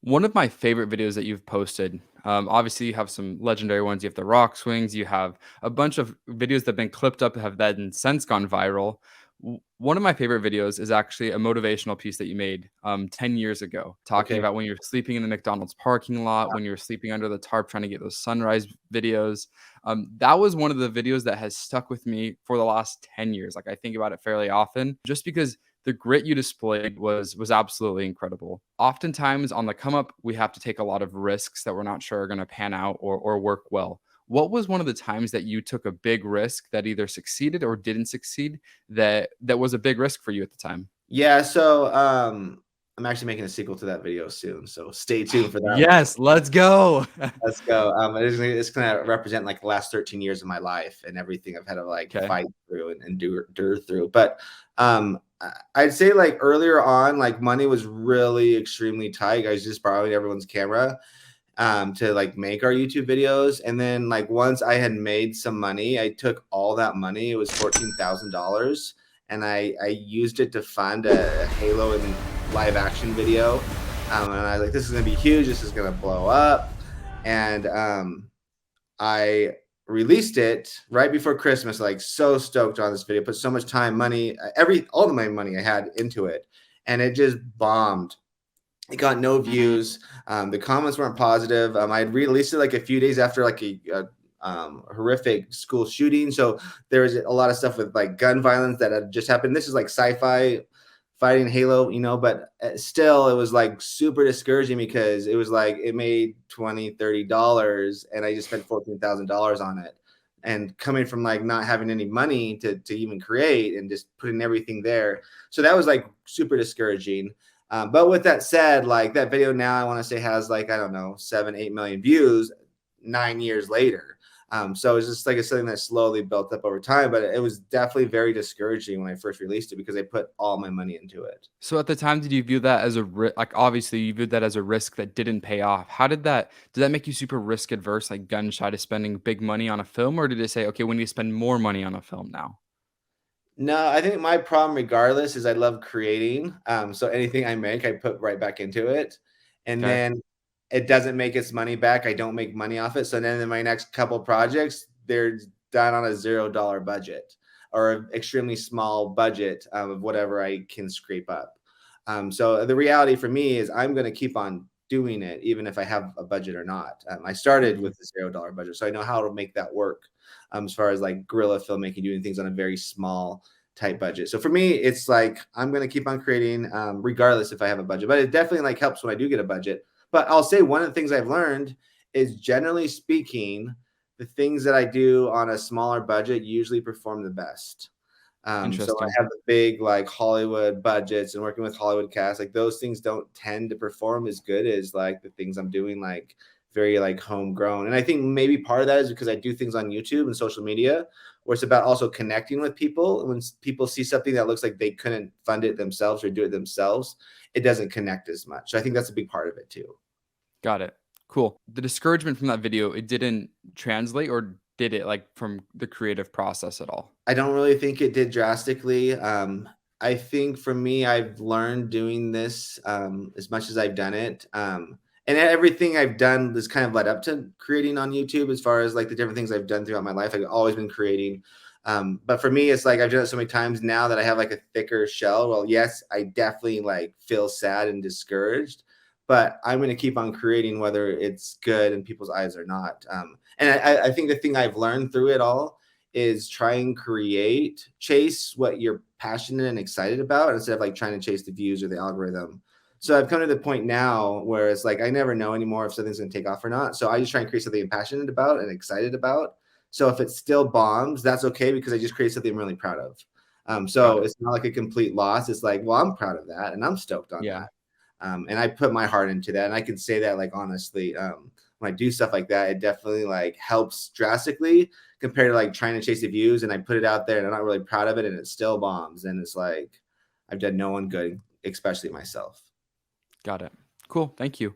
One of my favorite videos that you've posted, obviously you have some legendary ones. You have the rock swings. You have a bunch of videos that have been clipped up, have then since gone viral. One of my favorite videos is actually a motivational piece that you made 10 years ago, talking Okay. about when you're sleeping in the McDonald's parking lot, when you're sleeping under the tarp trying to get those sunrise videos. That was one of the videos that has stuck with me for the last 10 years. Like I think about it fairly often, just because the grit you displayed was absolutely incredible. Oftentimes on the come up, we have to take a lot of risks that we're not sure are going to pan out or work well. What was one of the times that you took a big risk that either succeeded or didn't succeed that was a big risk for you at the time? Yeah, so, I'm actually making a sequel to that video soon, so stay tuned for that one. Yes, let's go. Let's go. It's gonna represent, like, the last 13 years of my life and everything I've had to, like, Okay. fight through and endure through, but, I'd say, like, earlier on, like, money was really extremely tight. I was just borrowing everyone's camera, to, like, make our YouTube videos, and then, like, once I had made some money, I took all that money, it was $14,000, and I used it to fund a Halo and live action video, and I was like, "This is gonna be huge, this is gonna blow up," and, I released it right before Christmas, like, so stoked on this video, put so much time, money, every all of my money I had into it, and it just bombed. It got no views. The comments weren't positive. I had released it like a few days after like a horrific school shooting. So there was a lot of stuff with like gun violence that had just happened. This is like sci-fi fighting Halo, but still it was like super discouraging because it was like it made $20-30 and I just spent $14,000 on it. And coming from like not having any money to even create and just putting everything there. So that was like super discouraging. But with that said, like that video now, I want to say has like, I don't know, 7-8 million views 9 years later. So it's just like it's something that slowly built up over time, but it was definitely very discouraging when I first released it because I put all my money into it. So at the time, did you view that as a like obviously you viewed that as a risk that didn't pay off? How did that make you super risk adverse, like gun shy to spending big money on a film, or did it say, okay, we need to spend more money on a film now? No, I think my problem, regardless, is I love creating. So anything I make, I put right back into it. And Okay. then it doesn't make its money back. I don't make money off it. So then in my next couple projects, they're done on a $0 budget or an extremely small budget of whatever I can scrape up. So the reality for me is I'm going to keep on doing it, even if I have a budget or not. I started Mhm. with the $0 budget, so I know how to make that work. As far as like guerrilla filmmaking, doing things on a very small type budget. So for me, it's like I'm going to keep on creating, regardless if I have a budget. But it definitely like helps when I do get a budget. But I'll say one of the things I've learned is, generally speaking, the things that I do on a smaller budget usually perform the best. So I Interesting. have the big like Hollywood budgets and working with Hollywood cast, like those things don't tend to perform as good as like the things I'm doing like very like homegrown. And I think maybe part of that is because I do things on YouTube and social media where it's about also connecting with people. And when people see something that looks like they couldn't fund it themselves or do it themselves, it doesn't connect as much. So I think that's a big part of it too. Got it. Cool. The discouragement from that video, it didn't translate, or did it, like, from the creative process at all? I don't really think it did drastically. I think for me, I've learned doing this as much as I've done it. And everything I've done has kind of led up to creating on YouTube as far as like the different things I've done throughout my life. I've always been creating. But for me, it's like I've done it so many times now that I have like a thicker shell. Well, yes, I definitely like feel sad and discouraged, but I'm going to keep on creating whether it's good in people's eyes or not. And I think the thing I've learned through it all is try and chase what you're passionate and excited about instead of like trying to chase the views or the algorithm. So I've come to the point now where it's like I never know anymore if something's going to take off or not. So I just try and create something I'm passionate about and excited about. So if it still bombs, that's okay because I just created something I'm really proud of. Got So it. it's not like a complete loss. It's like, well, I'm proud of that and I'm stoked on Yeah. that. And I put my heart into that. And I can say that like honestly, when I do stuff like that, it definitely like helps drastically compared to like trying to chase the views. And I put it out there and I'm not really proud of it and it still bombs. And it's like I've done no one good, especially myself. Got it. Cool. Thank you.